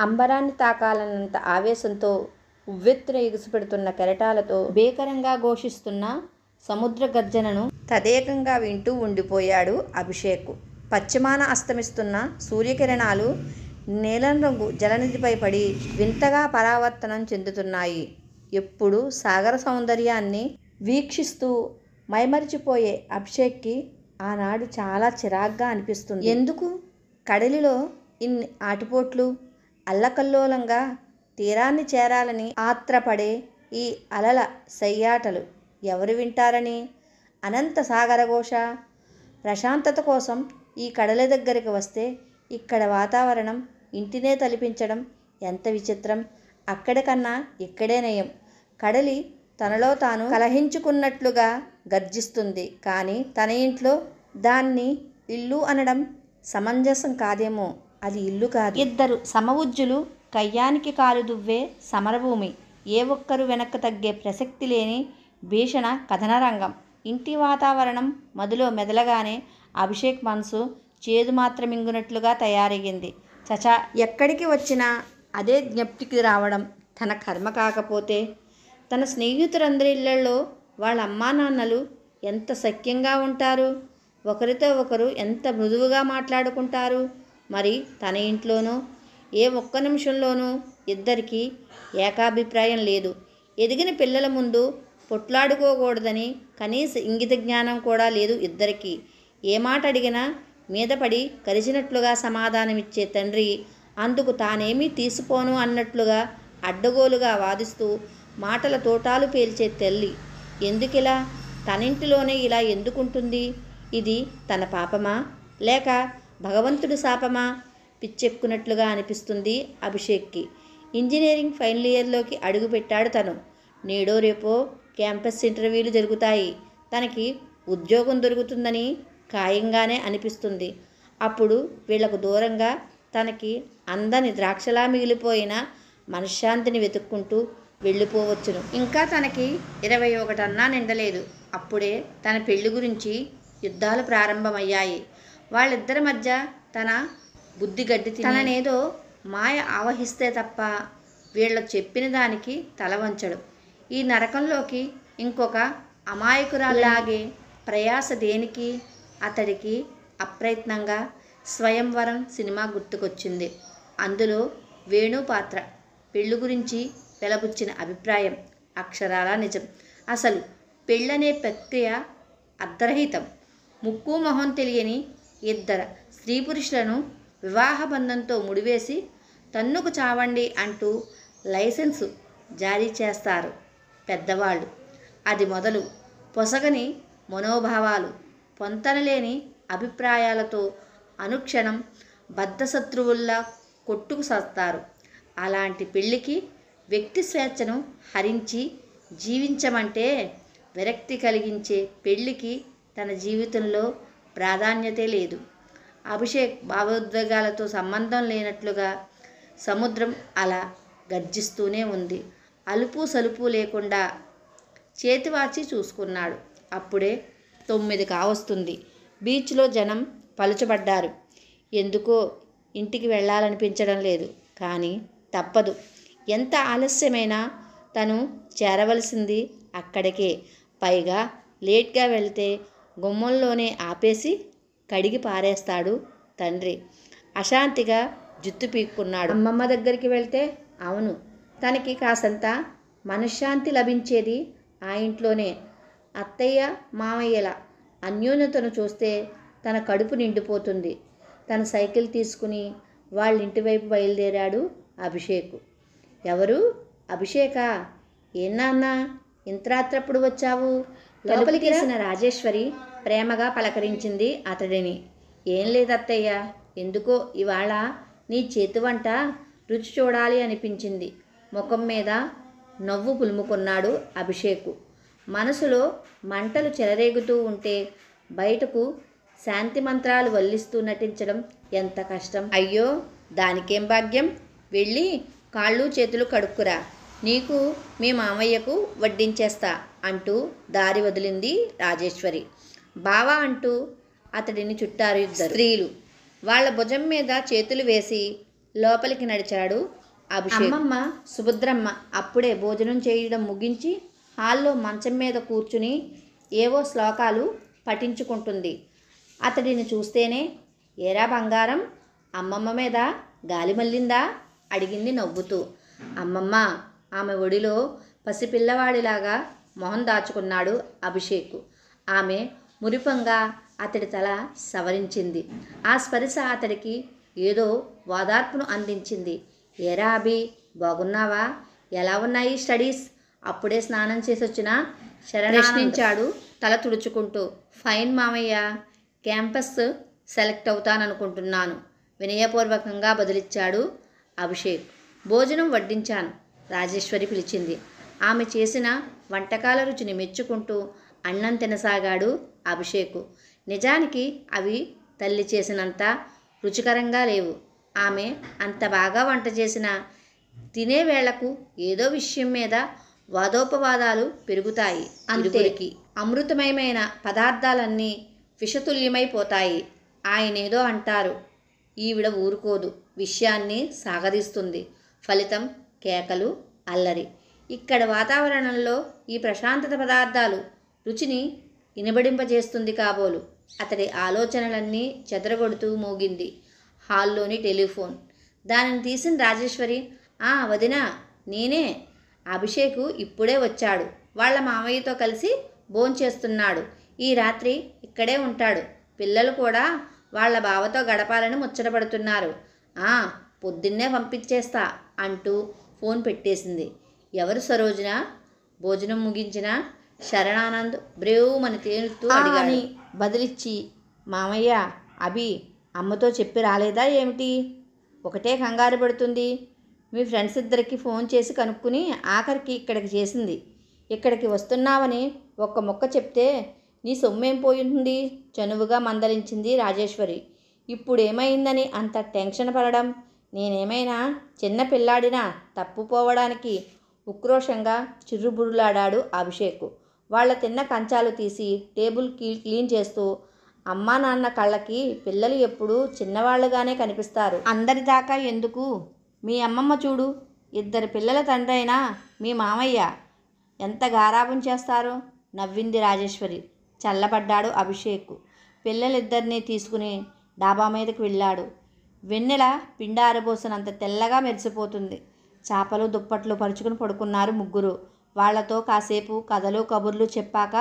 అంబరాన్ని తాకాలన్నంత ఆవేశంతో ఉవ్వెత్తున ఎగిసిపెడుతున్న కెరటాలతో భీకరంగా ఘోషిస్తున్న సముద్ర గర్జనను తదేకంగా వింటూ ఉండిపోయాడు అభిషేక్. పశ్చిమాన అస్తమిస్తున్న సూర్యకిరణాలు నీలం రంగు జలనిధిపై పడి వింతగా పరావర్తనం చెందుతున్నాయి. ఎప్పుడు సాగర సౌందర్యాన్ని వీక్షిస్తూ మైమరిచిపోయే అభిషేక్కి ఆనాడు చాలా చిరాగ్గా అనిపిస్తుంది. ఎందుకు కడలిలో ఇన్ని ఆటుపోట్లు? అల్లకల్లోలంగా తీరాన్ని చేరాలని ఆత్రపడే ఈ అలల సయ్యాటలు ఎవరు వింటారని? అనంత సాగరఘోష ప్రశాంతత కోసం ఈ కడలి దగ్గరికి వస్తే ఇక్కడ వాతావరణం ఇంటినే తలిపించడం ఎంత విచిత్రం! అక్కడికన్నా ఇక్కడే నయం. కడలి తనలో తాను కలహించుకున్నట్లుగా గర్జిస్తుంది. కానీ తన ఇంట్లో దాన్ని ఇల్లు అనడం సమంజసం కాదేమో. అది ఇల్లు కాదు. ఇద్దరు సమవుజ్జులు కయ్యానికి కాలు దువ్వే సమరభూమి. ఏ ఒక్కరు వెనక్కు తగ్గే ప్రసక్తి లేని భీషణ కథనరంగం. ఇంటి వాతావరణం మదిలో మెదలగానే అభిషేక్ మనసు చేదు మాత్రం మింగునట్లుగా తయారయ్యింది. చచా, ఎక్కడికి వచ్చినా అదే జ్ఞప్తికి రావడం తన కర్మ కాకపోతే? తన స్నేహితులందరి ఇళ్లలో వాళ్ళ అమ్మా నాన్నలు ఎంత సఖ్యంగా ఉంటారు, ఒకరితో ఒకరు ఎంత మృదువుగా మాట్లాడుకుంటారు. మరి తన ఇంట్లోనూ ఏ ఒక్క నిమిషంలోనూ ఇద్దరికీ ఏకాభిప్రాయం లేదు. ఎదిగిన పిల్లల ముందు పొట్లాడుకోకూడదని కనీస ఇంగిత జ్ఞానం కూడా లేదు ఇద్దరికీ. ఏ మాట అడిగినా మీదపడి కరిచినట్లుగా సమాధానమిచ్చే తండ్రి, అందుకు తానేమీ తీసిపోను అన్నట్లుగా అడ్డగోలుగా వాదిస్తూ మాటల తోటాలు పేల్చే తల్లి. ఎందుకిలా? తనింటిలోనే ఇలా ఎందుకుంటుంది? ఇది తన పాపమా లేక భగవంతుడి శాపమా? పిచ్చెక్కున్నట్లుగా అనిపిస్తుంది అభిషేక్కి. ఇంజనీరింగ్ ఫైనల్ ఇయర్లోకి అడుగుపెట్టాడు తను. నేడో రేపో క్యాంపస్ ఇంటర్వ్యూలు జరుగుతాయి. తనకి ఉద్యోగం దొరుకుతుందని ఖాయంగానే అనిపిస్తుంది. అప్పుడు వీళ్లకు దూరంగా తనకి అందని ద్రాక్షలా మిగిలిపోయిన మనశ్శాంతిని వెతుక్కుంటూ వెళ్ళిపోవచ్చును. ఇంకా తనకి 21 అన్నా నిండలేదు. అప్పుడే తన పెళ్లి గురించి యుద్ధాలు ప్రారంభమయ్యాయి. వాళ్ళిద్దరి మధ్య తన బుద్ధి గడ్డి తిని తననేదో మాయ ఆవహిస్తే తప్ప వీళ్ళ చెప్పిన దానికి తల వంచడు. ఈ నరకంలోకి ఇంకొక అమాయకురాలాగే ప్రయాస దేనికి? అతడికి అప్రయత్నంగా స్వయంవరం సినిమా గుర్తుకొచ్చింది. అందులో వేణు పాత్ర పెళ్లి గురించి వెలబుచ్చిన అభిప్రాయం అక్షరాలా నిజం. అసలు పెళ్ళనే ప్రక్రియ అర్ధరహితం. ముక్కు మొహం తెలియని ఇద్దరు స్త్రీ పురుషులను వివాహబంధంతో ముడివేసి తన్నుకు చావండి అంటూ లైసెన్సు జారీ చేస్తారు పెద్దవాళ్ళు. అది మొదలు పొసగని మనోభావాలు, పొంతనలేని అభిప్రాయాలతో అనుక్షణం బద్ధశత్రువుల్లా కొట్టుకు సస్తారు. అలాంటి పెళ్లికి వ్యక్తి స్వేచ్ఛను హరించి జీవించమంటే విరక్తి కలిగించే పెళ్లికి తన జీవితంలో ప్రాధాన్యతే లేదు. అభిషేక్ భావోద్వేగాలతో సంబంధం లేనట్లుగా సముద్రం అలా గర్జిస్తూనే ఉంది. అలుపు సలుపు లేకుండా చేతివాచి చూసుకున్నాడు. అప్పుడే 9 కావస్తుంది. బీచ్లో జనం పలుచబడ్డారు. ఎందుకో ఇంటికి వెళ్ళాలనిపించడం లేదు. కానీ తప్పదు. ఎంత ఆలస్యమైనా తను చేరవలసింది అక్కడికే. పైగా లేట్గా వెళ్తే గుమ్మంలోనే ఆపేసి కడిగి పారేస్తాడు తండ్రి. అశాంతిగా జుత్తు పీక్కున్నాడు. అమ్మమ్మ దగ్గరికి వెళ్తే? అవును, తనకి కాసంత మనశ్శాంతి లభించేది ఆ ఇంట్లోనే. అత్తయ్య మామయ్యల అన్యోన్యతను చూస్తే తన కడుపు నిండిపోతుంది. తన సైకిల్ తీసుకుని వాళ్ళింటి వైపు బయలుదేరాడు అభిషేక్. ఎవరు? అభిషేకా? ఏం నాన్న ఇంత రాత్రప్పుడు వచ్చావు? లోపలికి వేసిన రాజేశ్వరి ప్రేమగా పలకరించింది అతడిని. ఏం లేదత్తయ్య, ఎందుకో ఇవాళ నీ చేతి వంట రుచి చూడాలి అనిపించింది. ముఖం మీద నవ్వు పులుముకున్నాడు అభిషేక్. మనసులో మంటలు చెలరేగుతూ ఉంటే బయటకు శాంతి మంత్రాలు వల్లిస్తూ నటించడం ఎంత కష్టం. అయ్యో, దానికేం భాగ్యం. వెళ్ళి కాళ్ళు చేతులు కడుక్కురా, నీకు మీ మామయ్యకు వడ్డించేస్తా అంటూ దారి వదిలింది రాజేశ్వరి. బావా అంటూ అతడిని చుట్టారు ఇద్దరు స్త్రీలు. వాళ్ళ భుజం మీద చేతులు వేసి లోపలికి నడిచాడు అభిషేక్. అమ్మమ్మ సుభద్రమ్మ అప్పుడే భోజనం చేయడం ముగించి హాల్లో మంచం మీద కూర్చుని ఏవో శ్లోకాలు పఠించుకుంటుంది. అతడిని చూస్తేనే, ఏరా బంగారం, అమ్మమ్మ మీద గాలి మళ్ళిందా అడిగింది నవ్వుతూ. అమ్మమ్మ. ఆమె ఒడిలో పసిపిల్లవాడిలాగా మొహం దాచుకున్నాడు అభిషేక్. ఆమె మురిపంగా అతడి తల సవరించింది. ఆ స్పర్శ అతడికి ఏదో ఓదార్పును అందించింది. ఏరా అభి, బాగున్నావా? ఎలా ఉన్నాయి స్టడీస్? అప్పుడే స్నానం చేసి వచ్చిన ప్రశ్నించాడు తల తుడుచుకుంటూ. ఫైన్ మామయ్య, క్యాంపస్ సెలెక్ట్ అవుతాననుకుంటున్నాను వినయపూర్వకంగా బదులిచ్చాడు అభిషేక్. భోజనం వడ్డించాను, రాజేశ్వరి పిలిచింది. ఆమె చేసిన వంటకాల రుచిని మెచ్చుకుంటూ అన్నం తినసాగాడు అభిషేక్. నిజానికి అవి తల్లి చేసినంత రుచికరంగా లేవు. ఆమె అంత బాగా వంట చేసిన తినే వేళకు ఏదో విషయం మీద వాదోపవాదాలు పెరుగుతాయి. అంతేకి అమృతమయమైన పదార్థాలన్నీ విషతుల్యమైపోతాయి. ఆయనేదో అంటారు, ఈవిడ ఊరుకోదు, విషయాన్ని సాగదీస్తుంది. ఫలితం కేకలు, అల్లరి. ఇక్కడ వాతావరణంలో ఈ ప్రశాంతత పదార్థాలు రుచిని ఇనబడింపజేస్తుంది కాబోలు. అతడి ఆలోచనలన్నీ చెదరగొడుతూ మోగింది హాల్లోని టెలిఫోన్. దానిని తీసిన రాజేశ్వరి, వదినా, నేనే. అభిషేక్ ఇప్పుడే వచ్చాడు. వాళ్ళ మామయ్యతో కలిసి భోంచేస్తున్నాడు. ఈ రాత్రి ఇక్కడే ఉంటాడు. పిల్లలు కూడా వాళ్ళ బావతో గడపాలని ముచ్చటపడుతున్నారు. పొద్దున్నే పంపించేస్తా అంటూ ఫోన్ పెట్టేసింది. ఎవరు సరోజన? భోజనం ముగించిన శరణానంద్ బ్రేవుమని తేలుతూ అడిగాని బదిలిచ్చి, మామయ్య, అభి అమ్మతో చెప్పి రాలేదా ఏమిటి? ఒకటే కంగారు పడుతుంది. మీ ఫ్రెండ్స్ ఇద్దరికి ఫోన్ చేసి కనుక్కుని ఆఖరికి ఇక్కడికి చేసింది. ఇక్కడికి వస్తున్నావని ఒక్క మొక్క చెప్తే నీ సొమ్మేం పోయింది? చనువుగా మందలించింది రాజేశ్వరి. ఇప్పుడేమైందని అంత టెన్షన్ పడడం? నేనేమైనా చిన్న పిల్లాడినా తప్పుపోవడానికి? ఉక్రోషంగా చిర్రుబురులాడాడు అభిషేక్. వాళ్ళ తిన్న కంచాలు తీసి టేబుల్ క్లీన్ చేస్తూ, అమ్మా నాన్న కళ్ళకి పిల్లలు ఎప్పుడూ చిన్నవాళ్ళుగానే కనిపిస్తారు. అందరిదాకా ఎందుకు? మీ అమ్మమ్మ చూడు, ఇద్దరు పిల్లల తండ్రి అయినా మీ మామయ్య ఎంత గారాబం చేస్తారో నవ్వింది రాజేశ్వరి. చల్లబడ్డాడు అభిషేక్. పిల్లలిద్దరినీ తీసుకుని డాబా మీదకి వెళ్ళాడు. వెన్నెల పిండారబోసినంత తెల్లగా మెరిసిపోతుంది. చాపలు దుప్పట్లు పరుచుకుని పడుకున్నారు ముగ్గురు. వాళ్లతో కాసేపు కథలు కబుర్లు చెప్పాక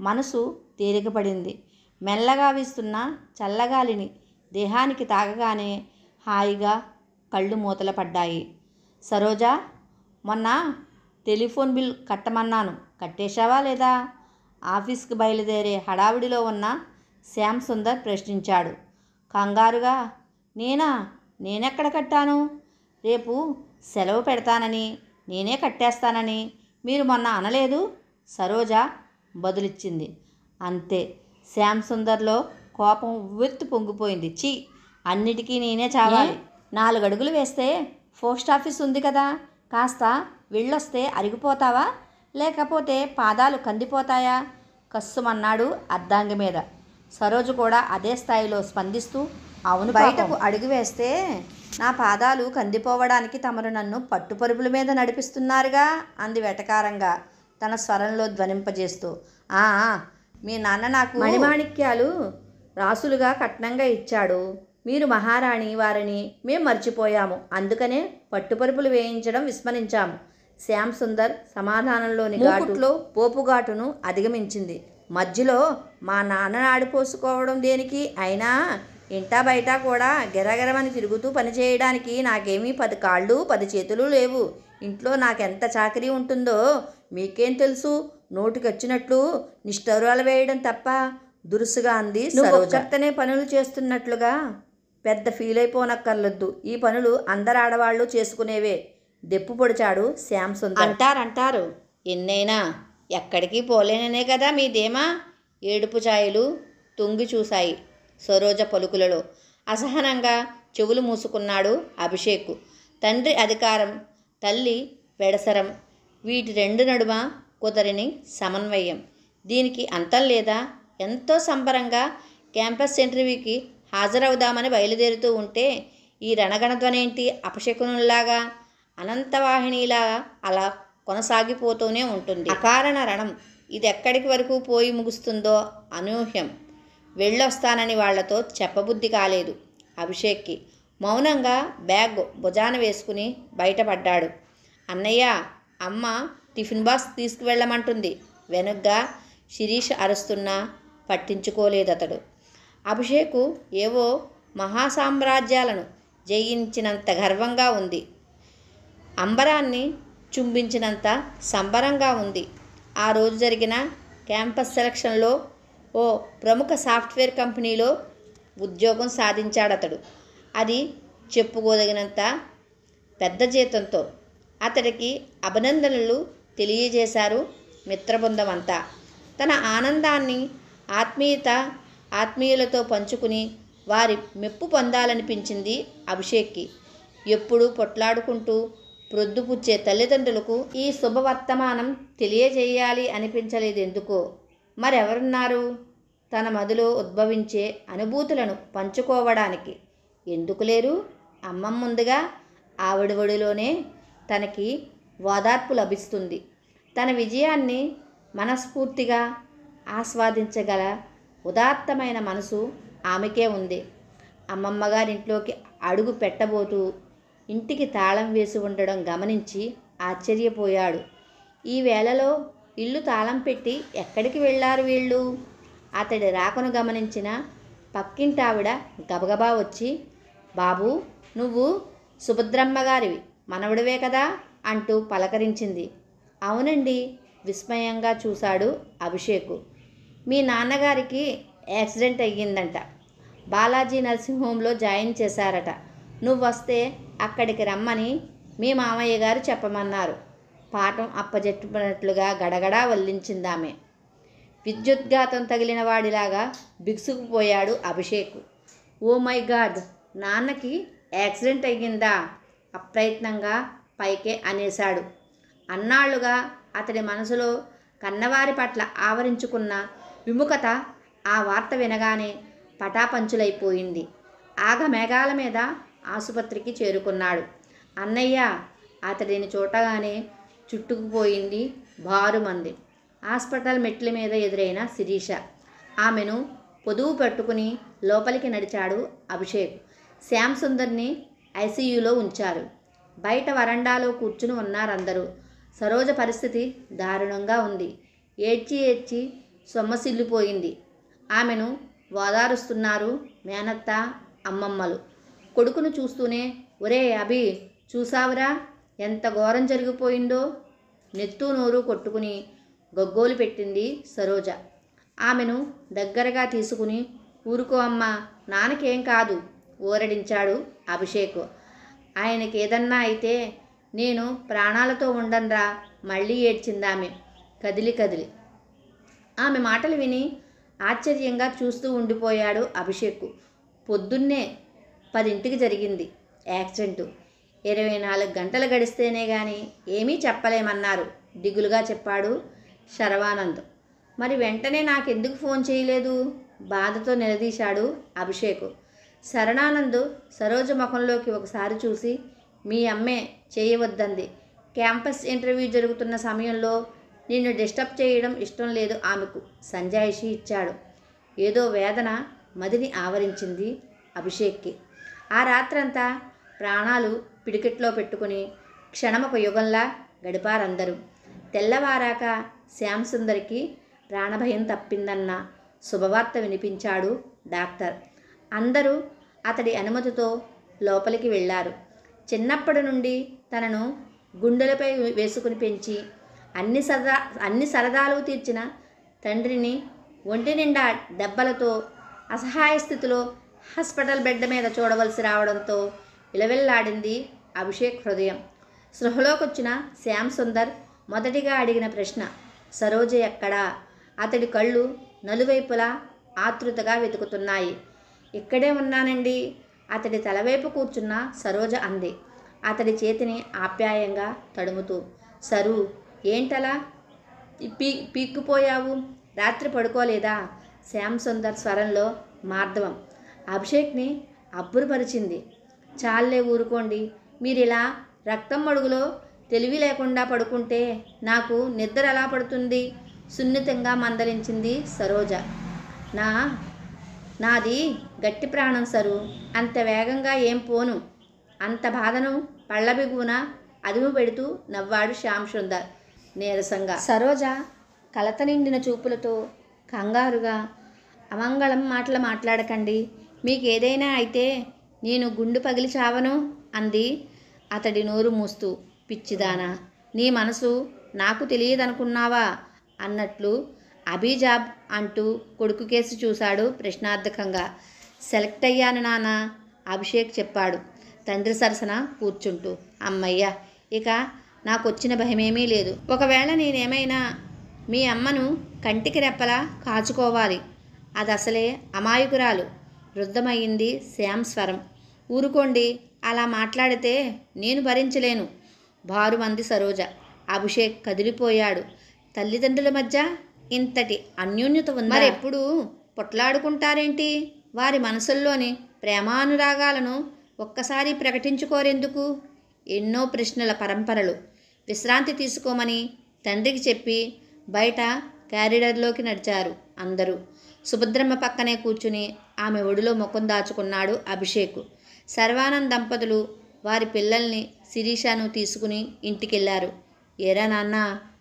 మనసు తేలికపడింది. మెల్లగా వీస్తున్న చల్లగాలిని దేహానికి తాగగానే హాయిగా కళ్ళు మూతల పడ్డాయి. సరోజా, మొన్న టెలిఫోన్ బిల్ కట్టమన్నాను, కట్టేశావా లేదా? ఆఫీస్కి బయలుదేరే హడావిడిలో ఉన్న శ్యామ్ సుందర్ ప్రశ్నించాడు కంగారుగా. నేనెక్కడ కట్టాను? రేపు సెలవు పెడతానని, నేనే కట్టేస్తానని మీరు మొన్న అనలేదు? సరోజ బదులిచ్చింది. అంతే. శ్యామ్ సుందర్లో కోపం ఉవ్వెత్తు పొంగిపోయింది. ఛీ, అన్నిటికీ నేనే చావాలి. 4 అడుగులు వేస్తే పోస్ట్ ఆఫీస్ ఉంది కదా, కాస్త వెళ్ళొస్తే అరిగిపోతావా? లేకపోతే పాదాలు కందిపోతాయా? కస్సుమన్నాడు అర్ధాంగి మీద. సరోజు కూడా అదే స్థాయిలో స్పందిస్తూ, అవును, బయటకు అడుగు వేస్తే నా పాదాలు కందిపోవడానికి తమరు నన్ను పట్టుపరుపుల మీద నడిపిస్తున్నారుగా అంది వెటకారంగా తన స్వరంలో ధ్వనింపజేస్తూ. మీ నాన్న నాకు మణిమాణిక్యాలు రాసులుగా కట్నంగా ఇచ్చాడు. మీరు మహారాణి వారిని మేం మర్చిపోయాము. అందుకనే పట్టుపరుపులు వేయించడం విస్మరించాము. శ్యామ్ సుందర్ సమాధానంలోని ఘాటులో పోపుఘాటును అధిగమించింది. మధ్యలో మా నాన్న ఆడిపోసుకోవడం దేనికి? అయినా ఇంటా బయట కూడా గిరగిరమని తిరుగుతూ పనిచేయడానికి నాకేమీ 10 కాళ్ళు 10 చేతులు లేవు. ఇంట్లో నాకెంత చాకరీ ఉంటుందో మీకేం తెలుసు? నోటికొచ్చినట్లు నిష్ఠూరాలు వేయడం తప్ప దురుసుగా అంది సరోజ. చెత్తనే పనులు చేస్తున్నట్లుగా పెద్ద ఫీల్ అయిపోనక్కర్లొద్దు. ఈ పనులు అందరు ఆడవాళ్ళు చేసుకునేవే దెప్పు పొడిచాడు శ్యామ్ సుందర్. అంటారు. ఎన్నైనా ఎక్కడికి పోలేననే కదా మీదేమా? ఏడుపు ఛాయలు తొంగి చూశాయి సరోజ పలుకులలో. అసహనంగా చెవులు మూసుకున్నాడు అభిషేక్. తండ్రి అధికారం, తల్లి వెడసరం, వీటి రెండు నడుమ కుదరని సమన్వయం. దీనికి అంతం లేదా? ఎంతో సంబరంగా క్యాంపస్ ఇంటర్వ్యూకి హాజరవుదామని బయలుదేరుతూ ఉంటే ఈ రణగణధ్వనేంటి అపశకునులాగా అనంతవాహినిలా అలా కొనసాగిపోతూనే ఉంటుంది. అకారణ రణం. ఇది ఎక్కడికి వరకు పోయి ముగుస్తుందో అనూహ్యం. వెళ్ళొస్తానని వాళ్లతో చెప్పబుద్ధి కాలేదు అభిషేక్కి. మౌనంగా బ్యాగ్ భుజాన వేసుకుని బయటపడ్డాడు. అన్నయ్య, అమ్మ టిఫిన్ బాక్స్ తీసుకువెళ్ళమంటుంది. వెనుగ్గా శిరీష్ అరుస్తున్నా పట్టించుకోలేదతడు. అభిషేకు ఏవో మహాసామ్రాజ్యాలను జయించినంత గర్వంగా ఉంది. అంబరాన్ని చుంబించినంత సంబరంగా ఉంది. ఆ రోజు జరిగిన క్యాంపస్ సెలక్షన్లో ఓ ప్రముఖ సాఫ్ట్వేర్ కంపెనీలో ఉద్యోగం సాధించాడతడు. అది చెప్పుకోదగినంత పెద్ద జీతంతో. అతడికి అభినందనలు తెలియజేశారు మిత్రబృందం అంతా. తన ఆనందాన్ని ఆత్మీయులతో పంచుకుని వారి మెప్పు పొందాలనిపించింది అభిషేక్కి. ఎప్పుడూ పొట్లాడుకుంటూ ప్రొద్దుపుచ్చే తల్లిదండ్రులకు ఈ శుభవర్తమానం తెలియజేయాలి అనిపించలేదెందుకో. మరెవరున్నారు తన మదిలో ఉద్భవించే అనుభూతులను పంచుకోవడానికి? ఎందుకు లేరు? అమ్మమ్ముందుగా. ఆవిడ ఒడిలోనే తనకి ఓదార్పు లభిస్తుంది. తన విజయాన్ని మనస్ఫూర్తిగా ఆస్వాదించగల ఉదాత్తమైన మనసు ఆమెకే ఉంది. అమ్మమ్మగారింట్లోకి అడుగు పెట్టబోతూ ఇంటికి తాళం వేసి ఉండడం గమనించి ఆశ్చర్యపోయాడు. ఈ వేళలో ఇల్లు తాళం పెట్టి ఎక్కడికి వెళ్ళారు వీళ్ళు? అతడి రాకను గమనించిన పక్కింటావిడ గబగబా వచ్చి, బాబూ, నువ్వు సుభద్రమ్మగారివి మనవడివే కదా అంటూ పలకరించింది. అవునండి, విస్మయంగా చూశాడు అభిషేకు. మీ నాన్నగారికి యాక్సిడెంట్ అయ్యిందంట. బాలాజీ నర్సింగ్ హోంలో జాయిన్ చేశారట. నువ్వు వస్తే అక్కడికి రమ్మని మీ మామయ్య గారు చెప్పమన్నారు. పాఠం అప్పజెప్పినట్లుగా గడగడా వల్లించిందామె. విద్యుద్ఘాతం తగిలిన వాడిలాగా బిగుసుకుపోయాడు అభిషేక్. ఓ మై గాడ్, నాన్నకి యాక్సిడెంట్ అయ్యిందా? అప్రయత్నంగా పైకే అనేశాడు. అన్నాళ్లుగా అతడి మనసులో కన్నవారి పట్ల ఆవరించుకున్న విముఖత ఆ వార్త వినగానే పటాపంచులైపోయింది. ఆగమేఘాల మీద ఆసుపత్రికి చేరుకున్నాడు. అన్నయ్య, అతడిని చూడగానే చుట్టుకుపోయింది బారుమంది. హాస్పిటల్ మెట్ల మీద ఎదురైన శిరీష. ఆమెను పొదువు పట్టుకుని లోపలికి నడిచాడు అభిషేక్. శ్యామ్ సుందర్ని ఐసీయూలో ఉంచారు. బయట వరండాలో కూర్చుని ఉన్నారందరూ. సరోజ పరిస్థితి దారుణంగా ఉంది. ఏడ్చి సొమ్మసిల్లిపోయింది. ఆమెను ఓదారుస్తున్నారు మేనత్త, అమ్మమ్మలు. కొడుకును చూస్తూనే, ఒరే అభి, చూసావురా ఎంత ఘోరం జరిగిపోయిందో? నెత్తు నోరు కొట్టుకుని గగ్గోలు పెట్టింది సరోజ. ఆమెను దగ్గరగా తీసుకుని, ఊరుకో అమ్మా, నాన్నకేం కాదు ఊరడించాడు అభిషేక్. ఆయనకేదన్నా అయితే నేను ప్రాణాలతో ఉండనురా. మళ్ళీ ఏడ్చిందామె కదిలి. ఆమె మాటలు విని ఆశ్చర్యంగా చూస్తూ ఉండిపోయాడు అభిషేక్. పొద్దున్నే 10ంటికి జరిగింది యాక్సిడెంటు. 24 గంటలు గడిస్తేనే కానీ ఏమీ చెప్పలేమన్నారు దిగులుగా చెప్పాడు శరవానంద్. మరి వెంటనే నాకెందుకు ఫోన్ చేయలేదు? బాధతో నిలదీశాడు అభిషేక్. శరణానంద్ సరోజ ముఖంలోకి ఒకసారి చూసి, మీ అమ్మే చేయవద్దంది. క్యాంపస్ ఇంటర్వ్యూ జరుగుతున్న సమయంలో నిన్ను డిస్టర్బ్ చేయడం ఇష్టం లేదు ఆమెకు సంజాయిషి ఇచ్చాడు. ఏదో వేదన మదిని ఆవరించింది అభిషేక్కి. ఆ రాత్రంతా ప్రాణాలు పిడికెట్లో పెట్టుకుని క్షణమొక యుగంలా గడిపారందరూ. తెల్లవారాక శ్యామ్ సుందర్కి ప్రాణభయం తప్పిందన్న శుభవార్త వినిపించాడు డాక్టర్. అందరూ అతడి అనుమతితో లోపలికి వెళ్ళారు. చిన్నప్పటి నుండి తనను గుండెలపై వేసుకుని పెంచి అన్ని సరదాలు తీర్చిన తండ్రిని ఒంటి నిండా దెబ్బలతో అసహాయ స్థితిలో హాస్పిటల్ బెడ్ మీద చూడవలసి రావడంతో విలవిల్లాడింది అభిషేక్ హృదయం. స్పృహలోకొచ్చిన శ్యామ్ సుందర్ మొదటిగా అడిగిన ప్రశ్న, సరోజ ఎక్కడా? అతడి కళ్ళు నలువైపులా ఆతృతగా వెతుకుతున్నాయి. ఇక్కడే ఉన్నానండి, అతడి తలవైపు కూర్చున్న సరోజ అంది, అతడి చేతిని ఆప్యాయంగా తడుముతూ. సరు, ఏంటలా పీక్కుపోయావు? రాత్రి పడుకోలేదా? శ్యామ్ సుందర్ స్వరంలో మార్దవం అభిషేక్ని అబ్బురుపరిచింది. చాలే ఊరుకోండి. మీరిలా రక్తం మడుగులో తెలివి లేకుండా పడుకుంటే నాకు నిద్ర ఎలా పడుతుంది? సున్నితంగా మందలించింది సరోజ. నా నాది గట్టి ప్రాణం సరు. అంత వేగంగా ఏం పోను. అంత బాధను పళ్ళబిగున అదుము పెడుతూ నవ్వాడు శ్యామ్ సుందర్ నీరసంగా. సరోజ కలత నిండిన చూపులతో కంగారుగా, అమంగళం మాటలు మాట్లాడకండి. మీకేదైనా అయితే నేను గుండు పగిలి చావను అంది అతడి నోరు మూస్తూ. పిచ్చిదానా, నీ మనసు నాకు తెలియదనుకున్నావా అన్నట్లు అభిజాబ్ అంటూ కొడుకు కేసు చూశాడు ప్రశ్నార్థకంగా. సెలెక్ట్ అయ్యాను నాన్న, అభిషేక్ చెప్పాడు తండ్రి సరసన కూర్చుంటూ. అమ్మయ్య, ఇక నాకొచ్చిన భయమేమీ లేదు. ఒకవేళ నేనేమైనా మీ అమ్మను కంటికి రెప్పలా కాచుకోవాలి. అది అసలే అమాయకురాలు, వృద్ధమయ్యింది శ్యామ్ స్వరం. ఊరుకోండి, అలా మాట్లాడితే నేను భరించలేను బారుమంది సరోజ. అభిషేక్ కదిలిపోయాడు. తల్లిదండ్రుల మధ్య ఇంతటి అన్యోన్యత ఉంది. మరెప్పుడు పొట్లాడుకుంటారేంటి? వారి మనసుల్లోని ప్రేమానురాగాలను ఒక్కసారి ప్రకటించుకోరెందుకు? ఎన్నో ప్రశ్నల పరంపరలు. విశ్రాంతి తీసుకోమని తండ్రికి చెప్పి బయట క్యారిడర్లోకి నడిచారు అందరూ. సుభద్రమ్మ పక్కనే కూర్చుని ఆమె ఒడిలో ముఖం దాచుకున్నాడు అభిషేక్. శర్వానంద్ దంపతులు వారి పిల్లల్ని శిరీషను తీసుకుని ఇంటికెళ్లారు. ఏరా నాన్న,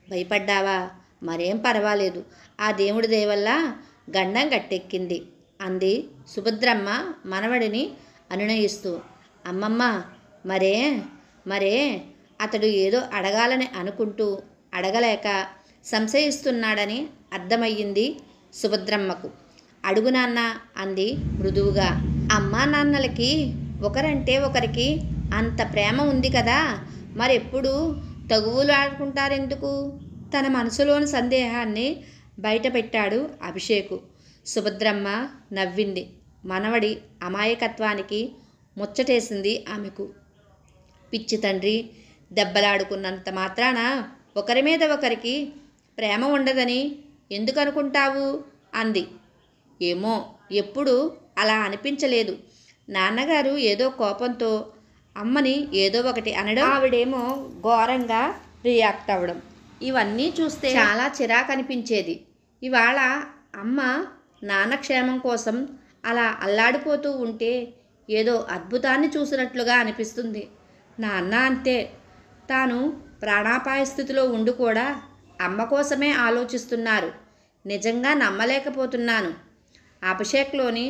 భయపడ్డావా? మరేం పర్వాలేదు, ఆ దేవుడి దయవల్ల గండం గట్టెక్కింది అంది సుభద్రమ్మ మనవడిని అనునయిస్తూ. అమ్మమ్మ, మరే మరే అతడు ఏదో అడగాలని అనుకుంటూ అడగలేక సంశయిస్తున్నాడని అర్థమయ్యింది సుభద్రమ్మకు. అడుగు నాన్న అంది మృదువుగా. అమ్మా నాన్నలకి ఒకరంటే ఒకరికి అంత ప్రేమ ఉంది కదా, మరెప్పుడు తగువులు ఆడుకుంటారెందుకు? తన మనసులోని సందేహాన్ని బయటపెట్టాడు అభిషేకు. సుభద్రమ్మ నవ్వింది. మనవడి అమాయకత్వానికి ముచ్చటేసింది ఆమెకు. పిచ్చి తండ్రి, దెబ్బలాడుకున్నంత మాత్రాన ఒకరి మీద ఒకరికి ప్రేమ ఉండదని ఎందుకు అనుకుంటావు అంది. ఏమో, ఎప్పుడు అలా అనిపించలేదు. నాన్నగారు ఏదో కోపంతో అమ్మని ఏదో ఒకటి అనడం, ఆవిడేమో ఘోరంగా రియాక్ట్ అవ్వడం, ఇవన్నీ చూస్తే చాలా చిరాకు అనిపించేది. ఇవాళ అమ్మ నాన్న క్షేమం కోసం అలా అల్లాడిపోతూ ఉంటే ఏదో అద్భుతాన్ని చూసినట్లుగా అనిపిస్తుంది. నాన్న అంతే, తాను ప్రాణాపాయ స్థితిలో ఉండి కూడా అమ్మ కోసమే ఆలోచిస్తున్నారు. నిజంగా నమ్మలేకపోతున్నాను. అభిషేక్లోని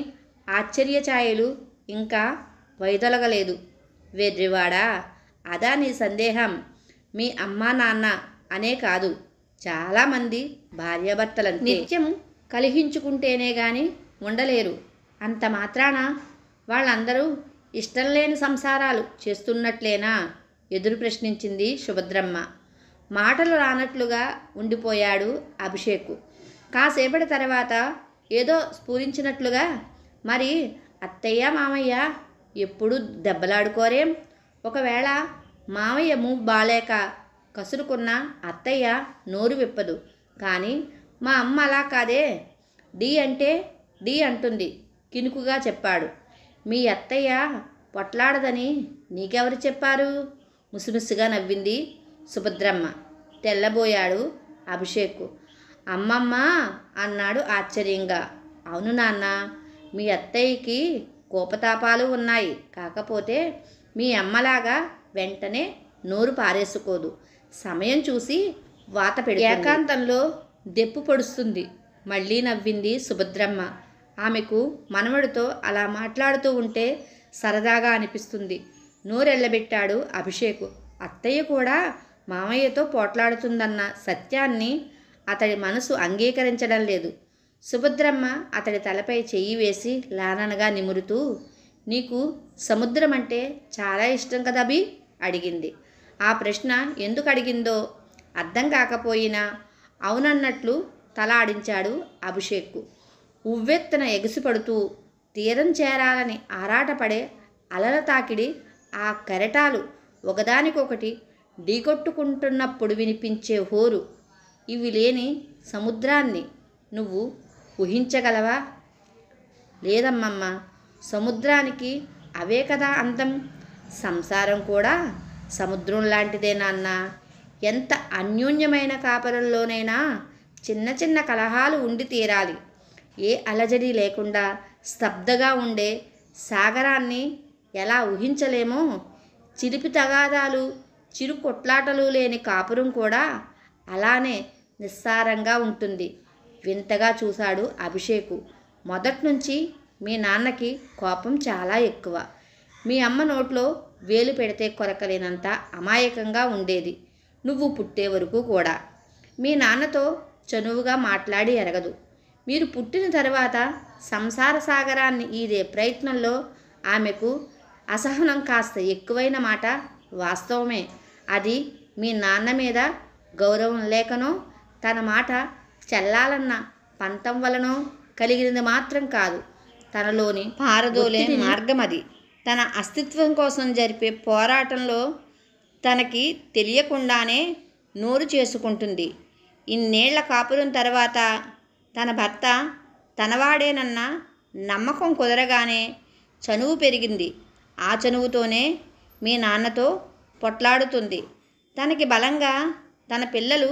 ఆశ్చర్య ఛాయలు ఇంకా వైదొలగలేదు. వెర్రివాడా, అదా నీ సందేహం? మీ అమ్మా నాన్న అనే కాదు, చాలామంది భార్యాభర్తలంతే. నిత్యం కలిహించుకుంటేనే గాని ఉండలేరు. అంత మాత్రాన వాళ్ళందరూ ఇష్టం లేని సంసారాలు చేస్తున్నట్లేనా? ఎదురు ప్రశ్నించింది సుభద్రమ్మ. మాటలు రానట్లుగా ఉండిపోయాడు అభిషేక్. కాసేపటి తర్వాత ఏదో స్ఫురించినట్లుగా, మరి అత్తయ్య మామయ్య ఎప్పుడు దెబ్బలాడుకోరేం? ఒకవేళ మామయ్య మూవ్ బాలేక కసురుకున్న అత్తయ్య నోరు విప్పదు. కానీ మా అమ్మ అలా కాదే, డి అంటే డి అంటుంది కినుకుగా చెప్పాడు. మీ అత్తయ్య పొట్లాడదని నీకెవరు చెప్పారు? ముసిముసిగా నవ్వింది సుభద్రమ్మ. తెల్లబోయాడు అభిషేక్. అమ్మమ్మ అన్నాడు ఆశ్చర్యంగా. అవును నాన్న, మీ అత్తయ్యకి కోపతాపాలు ఉన్నాయి. కాకపోతే మీ అమ్మలాగా వెంటనే నోరు పారేసుకోదు. సమయం చూసి వాత పెడుతుంది. ఏకాంతంలో దెప్పు పొడుస్తుంది. మళ్ళీ నవ్వింది సుభద్రమ్మ. ఆమెకు మనవడితో అలా మాట్లాడుతూ ఉంటే సరదాగా అనిపిస్తుంది. నోరెళ్ళబెట్టాడు అభిషేక్. అత్తయ్య కూడా మామయ్యతో పోట్లాడుతుందన్న సత్యాన్ని అతడి మనసు అంగీకరించడం లేదు. సుభద్రమ్మ అతడి తలపై చెయ్యి వేసి లాననగా నిమురుతూ, నీకు సముద్రం అంటే చాలా ఇష్టం కదా అభి అడిగింది. ఆ ప్రశ్న ఎందుకు అడిగిందో అర్థం కాకపోయినా అవునన్నట్లు తల ఆడించాడు అభిషేక్. ఉవ్వెత్తున ఎగసిపడుతూ తీరం చేరాలని ఆరాటపడే అలల తాకిడి, ఆ కెరటాలు ఒకదానికొకటి ఢీకొట్టుకుంటున్నప్పుడు వినిపించే హోరు, ఇవి లేని సముద్రాన్ని నువ్వు ఊహించగలవా? లేదమ్మమ్మ, సముద్రానికి అవే కదా అందం. సంసారం కూడా సముద్రం లాంటిదే నాన్న. ఎంత అన్యోన్యమైన కాపురంలోనైనా చిన్న చిన్న కలహాలు ఉండి తీరాలి. ఏ అలజడి లేకుండా స్తబ్దగా ఉండే సాగరాన్ని ఎలా ఊహించలేమో, చిలిపి తగాదాలు చిరు కొట్లాటలు లేని కాపురం కూడా అలానే నిస్సారంగా ఉంటుంది. వింతగా చూశాడు అభిషేకు. మొదట్నుంచి మీ నాన్నకి కోపం చాలా ఎక్కువ. మీ అమ్మ నోట్లో వేలు పెడితే కొరకలేనంత అమాయకంగా ఉండేది నువ్వు పుట్టే వరకు కూడా. మీ నాన్నతో చనువుగా మాట్లాడి ఎరగదు. మీరు పుట్టిన తర్వాత సంసార సాగరాన్ని ఈదే ప్రయత్నంలో ఆమెకు అసహనం కాస్త ఎక్కువైన మాట వాస్తవమే. అది మీ నాన్న మీద గౌరవం లేకనో తన మాట చెల్లాలన్న పంతం వలనో కలిగినది మాత్రం కాదు. తనలోని పారదోలే మార్గం అది. తన అస్తిత్వం కోసం జరిపే పోరాటంలో తనకి తెలియకుండానే నోరు చేసుకుంటుంది. ఇన్నేళ్ల కాపురం తర్వాత తన భర్త తనవాడేనన్న నమ్మకం కుదరగానే చనువు పెరిగింది. ఆ చనువుతోనే మీ నాన్నతో పొట్లాడుతుంది. తనకి బలంగా తన పిల్లలు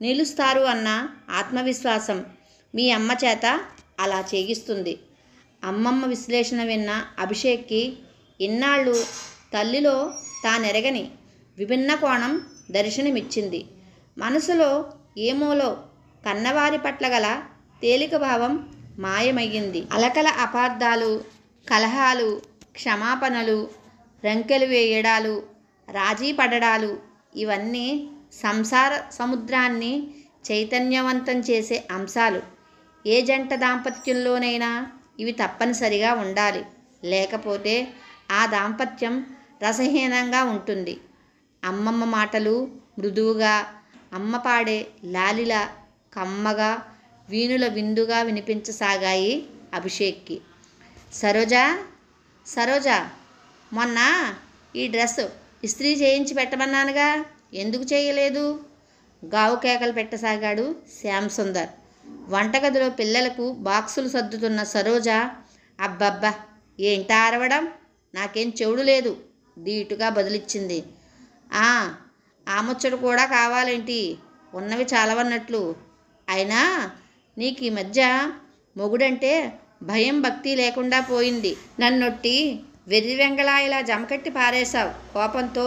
నిలుస్తారు అన్న ఆత్మవిశ్వాసం మీ అమ్మ చేత అలా చేయిస్తుంది. అమ్మమ్మ విశ్లేషణ విన్న అభిషేక్కి ఇన్నాళ్ళు తల్లిలో తానెరగని విభిన్న కోణం దర్శనమిచ్చింది. మనసులో ఏమోలో కన్నవారి పట్ల గల తేలిక భావం మాయమయ్యింది. అలకల అపార్థాలు, కలహాలు, క్షమాపణలు, రంకెలు వేయడాలు, రాజీ పడడాలు ఇవన్నీ సంసార సముద్రాన్ని చైతన్యవంతం చేసే అంశాలు. ఏ జంట దాంపత్యంలోనైనా ఇవి తప్పనిసరిగా ఉండాలి. లేకపోతే ఆ దాంపత్యం రసహీనంగా ఉంటుంది. అమ్మమ్మ మాటలు మృదువుగా, అమ్మ పాడే లాలిలా కమ్మగా, వీణుల విందుగా వినిపించసాగాయి అభిషేక్కి. సరోజా, సరోజా, మొన్న ఈ డ్రెస్ ఇస్త్రీ చేయించి పెట్టమన్నానుగా, ఎందుకు చేయలేదు? గావు కేకలు పెట్టసాగాడు శ్యామ్ సుందర్. వంటగదిలో పిల్లలకు బాక్సులు సర్దుతున్న సరోజ, అబ్బబ్బా ఏంటా అరవడం, నాకేం చెవుడు లేదు ధీటుగా బదులిచ్చింది. ఆ ముచ్చట కూడా కావాలేంటి, ఉన్నవి చాలవన్నట్లు. అయినా నీకు ఈ మధ్య మొగుడంటే భయం భక్తి లేకుండా పోయింది. నన్నొట్టి వెర్రి వెంగళాయిలా జమకట్టి పారేశావు కోపంతో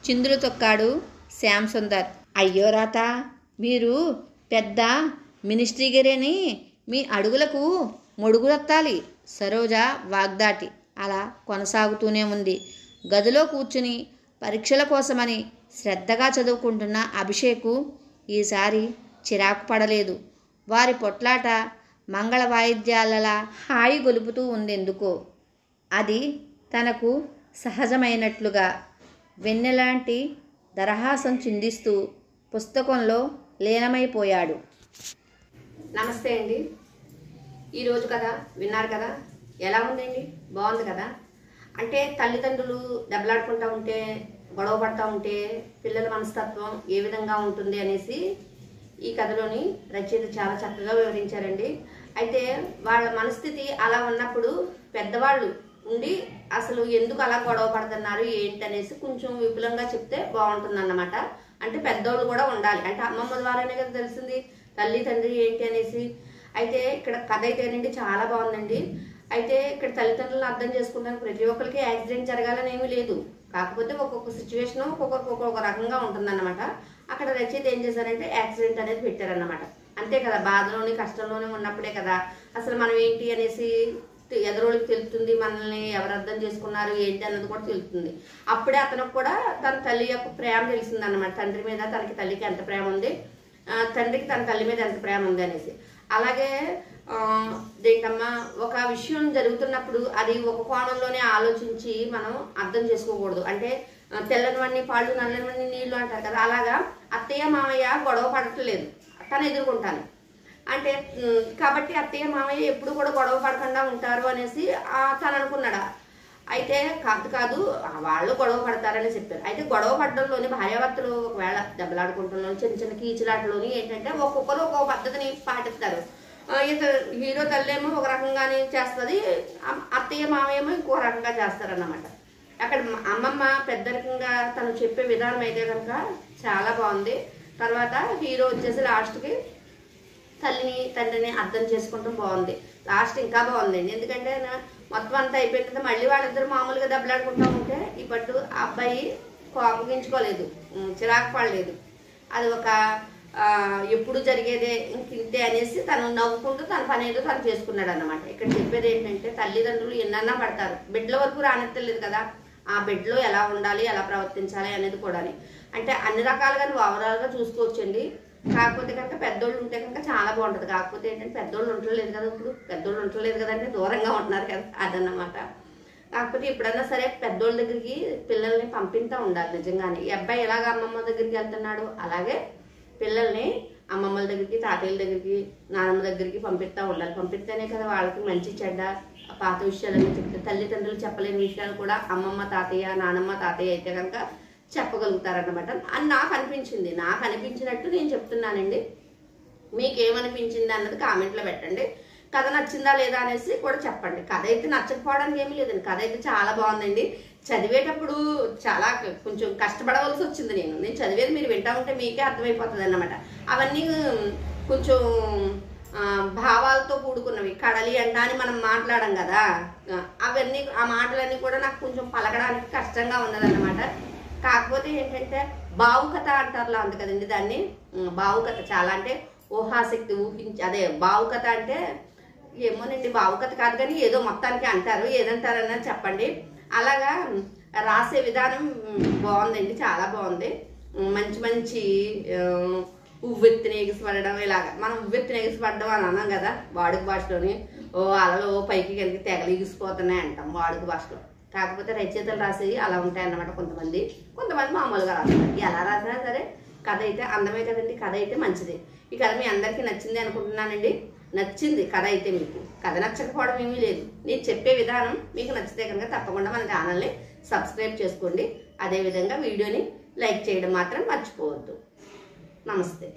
చిందులు తొక్కాడు శ్యామ్ సుందర్. అయ్యో రాత, మీరు పెద్ద మినిస్ట్రీ గరేని మీ అడుగులకు మొడుగులెత్తాలి. సరోజ వాగ్దాటి అలా కొనసాగుతూనే ఉంది. గదిలో కూర్చుని పరీక్షల కోసమని శ్రద్ధగా చదువుకుంటున్న అభిషేకు ఈసారి చిరాకు పడలేదు. వారి పొట్లాట మంగళ వాయిద్యాలలా హాయి గొలుపుతూ ఉందెందుకో. అది తనకు సహజమైనట్లుగా వెన్నెలాంటి దరహాసం చిందిస్తూ పుస్తకంలో లీనమైపోయాడు. నమస్తే అండి. ఈరోజు కథ విన్నారు కదా, ఎలా ఉందండి? బాగుంది కదా. అంటే తల్లిదండ్రులు దెబ్బలాడుకుంటూ ఉంటే, గొడవ పడుతూ ఉంటే పిల్లల మనస్తత్వం ఏ విధంగా ఉంటుంది అనేసి ఈ కథలోని రచయిత చాలా చక్కగా వివరించారండి. అయితే వాళ్ళ మనస్థితి అలా ఉన్నప్పుడు పెద్దవాళ్ళు ఉండి అసలు ఎందుకు అలా గొడవ పడుతున్నారు ఏంటనేసి కొంచెం విపులంగా చెప్తే బాగుంటుంది అన్నమాట. అంటే పెద్దోళ్ళు కూడా ఉండాలి. అంటే అమ్మమ్మ ద్వారానే కదా తెలిసింది తల్లి తండ్రి ఏంటి అనేసి. అయితే ఇక్కడ కథ అయితేనండి చాలా బాగుందండి. అయితే ఇక్కడ తల్లిదండ్రులను అర్థం చేసుకుంటానికి ప్రతి ఒక్కరికి యాక్సిడెంట్ జరగాలని ఏమీ లేదు. కాకపోతే ఒక్కొక్క సిచ్యువేషన్ ఒక్కొక్క రకంగా ఉంటుందన్నమాట. అక్కడ రచయిత ఏం చేశారంటే యాక్సిడెంట్ అనేది పెట్టారన్నమాట. అంతే కదా, బాధలోని కష్టంలోనే ఉన్నప్పుడే కదా అసలు మనం ఏంటి అనేసి ఎదురోళ్ళకి తెలుస్తుంది, మనల్ని ఎవరు అర్థం చేసుకున్నారు ఏంటి అన్నది కూడా తెలుస్తుంది. అప్పుడే అతనికి కూడా తన తల్లి యొక్క ప్రేమ తెలిసింది అన్నమాట. తండ్రి మీద తనకి తల్లికి ఎంత ప్రేమ ఉంది, తండ్రికి తన తల్లి మీద ఎంత ప్రేమ ఉంది అనేసి. అలాగే దేంటమ్మా ఒక విషయం జరుగుతున్నప్పుడు అది ఒక కోణంలోనే ఆలోచించి మనం అర్థం చేసుకోకూడదు. అంటే తెల్లనివన్నీ పాళ్ళు నల్లనివన్నీ నీళ్లు అంటారు కదా, అలాగా అత్తయ్య మామయ్య గొడవ పడట్లేదు, తను ఎదుర్కొంటాను అంటే కాబట్టి అత్తయ్య మామయ్య ఎప్పుడు కూడా గొడవ పడకుండా ఉంటారు అనేసి తను అనుకున్నాడా. అయితే కాదు వాళ్ళు గొడవ పడతారని చెప్పారు. అయితే గొడవ పడడంలోని భార్యాభర్తలు ఒకవేళ దెబ్బలాడుకుంటున్న చిన్న చిన్న కీచులాటలోని ఏంటంటే ఒక్కొక్కరు ఒక్కొక్క పద్ధతిని పాటిస్తారు. హీరో తల్లి ఏమో ఒక రకంగానే చేస్తుంది, అత్తయ్య మామయ్యేమో ఇంకో రకంగా చేస్తారన్నమాట. అక్కడ అమ్మమ్మ పెద్దరికంగా తను చెప్పే విధానం అయితే కనుక చాలా బాగుంది. తర్వాత హీరో వచ్చేసి లాస్ట్కి తల్లిని తండ్రిని అర్థం చేసుకుంటూ బాగుంది. లాస్ట్ ఇంకా బాగుందండి, ఎందుకంటే మొత్తం అంతా అయిపోయిన తర్వాత మళ్ళీ వాళ్ళిద్దరు మామూలుగా దెబ్బలాడుకుంటూ ఉంటే ఈ పట్టు ఆ అబ్బాయి కోపగించుకోలేదు, చిరాకు పడలేదు. అది ఒక ఎప్పుడు జరిగేదే ఇంతే అనేసి తను నవ్వుకుంటూ తన పని ఏదో తను చేసుకున్నాడు అన్నమాట. ఇక్కడ చెప్పేది ఏంటంటే తల్లిదండ్రులు ఎన్నన్నా పడతారు, బిడ్డల వరకు రానెత్తలేదు కదా, ఆ బిడ్డలో ఎలా ఉండాలి ఎలా ప్రవర్తించాలి అనేది కూడా. అంటే అన్ని రకాలుగా నువ్వు ఓవరాల్గా చూసుకోవచ్చండి. కాకపోతే కనుక పెద్దోళ్ళు ఉంటే కనుక చాలా బాగుంటుంది. కాకపోతే ఏంటంటే పెద్దోళ్ళు ఉండలేదు కదా, ఇప్పుడు పెద్దోళ్ళు ఉండలేదు కదంటే దూరంగా ఉంటున్నారు కదా, అదన్నమాట. కాకపోతే ఎప్పుడన్నా సరే పెద్దోళ్ళ దగ్గరికి పిల్లల్ని పంపిస్తూ ఉండాలి నిజంగానే. ఈ అబ్బాయి ఎలాగ అమ్మమ్మ దగ్గరికి వెళ్తున్నాడు అలాగే పిల్లల్ని అమ్మమ్మల దగ్గరికి తాతయ్యల దగ్గరికి నాన్నమ్మ దగ్గరికి పంపిస్తూ ఉండాలి. పంపిస్తేనే కదా వాళ్ళకి మంచి చెడ్డ పాత విషయాలన్నీ చెప్తే తల్లిదండ్రులు చెప్పలేని విషయాలు కూడా అమ్మమ్మ తాతయ్య నానమ్మ తాతయ్య అయితే కనుక చెప్పగలుగుతారన్నమాట అని నాకు అనిపించింది. నాకు అనిపించినట్టు నేను చెప్తున్నానండి. మీకేమనిపించింది అన్నది కామెంట్లో పెట్టండి. కథ నచ్చిందా లేదా అనేసి కూడా చెప్పండి. కథ అయితే నచ్చకపోవడానికి ఏమీ లేదండి, కథ అయితే చాలా బాగుందండి. చదివేటప్పుడు చాలా కొంచెం కష్టపడవలసి వచ్చింది. నేను చదివేది మీరు వింటా ఉంటే మీకే అర్థమైపోతుంది అన్నమాట. అవన్నీ కొంచెం భావాలతో కూడుకున్నవి. కడలి అంట అని మనం మాట్లాడం కదా, అవన్నీ ఆ మాటలన్నీ కూడా నాకు కొంచెం పలకడానికి కష్టంగా ఉన్నదన్నమాట. కాకపోతే ఏంటంటే భావుకథ అంటారులా ఉంది కదండి దాన్ని, భావుకథ చాలా అంటే ఊహాశక్తి అదే భావుకథ అంటే ఏమోనండి, భావుకథ కాదు కానీ ఏదో మొత్తానికి అంటారు, ఏదంటారన్నది చెప్పండి. అలాగా రాసే విధానం బాగుందండి, చాలా బాగుంది. మంచి మంచి ఉవ్వెత్తిన ఎగిసిపడడం, ఇలాగా మనం ఉవ్వెత్తిన ఎగిసిపడడం అని అన్నాం కదా వాడుక భాషలోని. అలలో పైకి కలిగి తెగలు ఎగిసిపోతున్నాయి అంటాం వాడుక భాషలో. కాకపోతే రచయితలు రాసేవి అలా ఉంటాయన్నమాట. కొంతమంది మామూలుగా రాస్తారు. ఎలా రాసినా సరే కథ అయితే అందమే కదండి, కథ అయితే మంచిది. ఈ కథ మీ అందరికీ నచ్చింది అనుకుంటున్నానండి. నచ్చింది కథ అయితే, మీకు కథ నచ్చకపోవడం ఏమీ లేదు. నేను చెప్పే విధానం మీకు నచ్చితే కనుక తప్పకుండా మన ఛానల్ని సబ్స్క్రైబ్ చేసుకోండి. అదేవిధంగా వీడియోని లైక్ చేయడం మాత్రం మర్చిపోవద్దు. నమస్తే.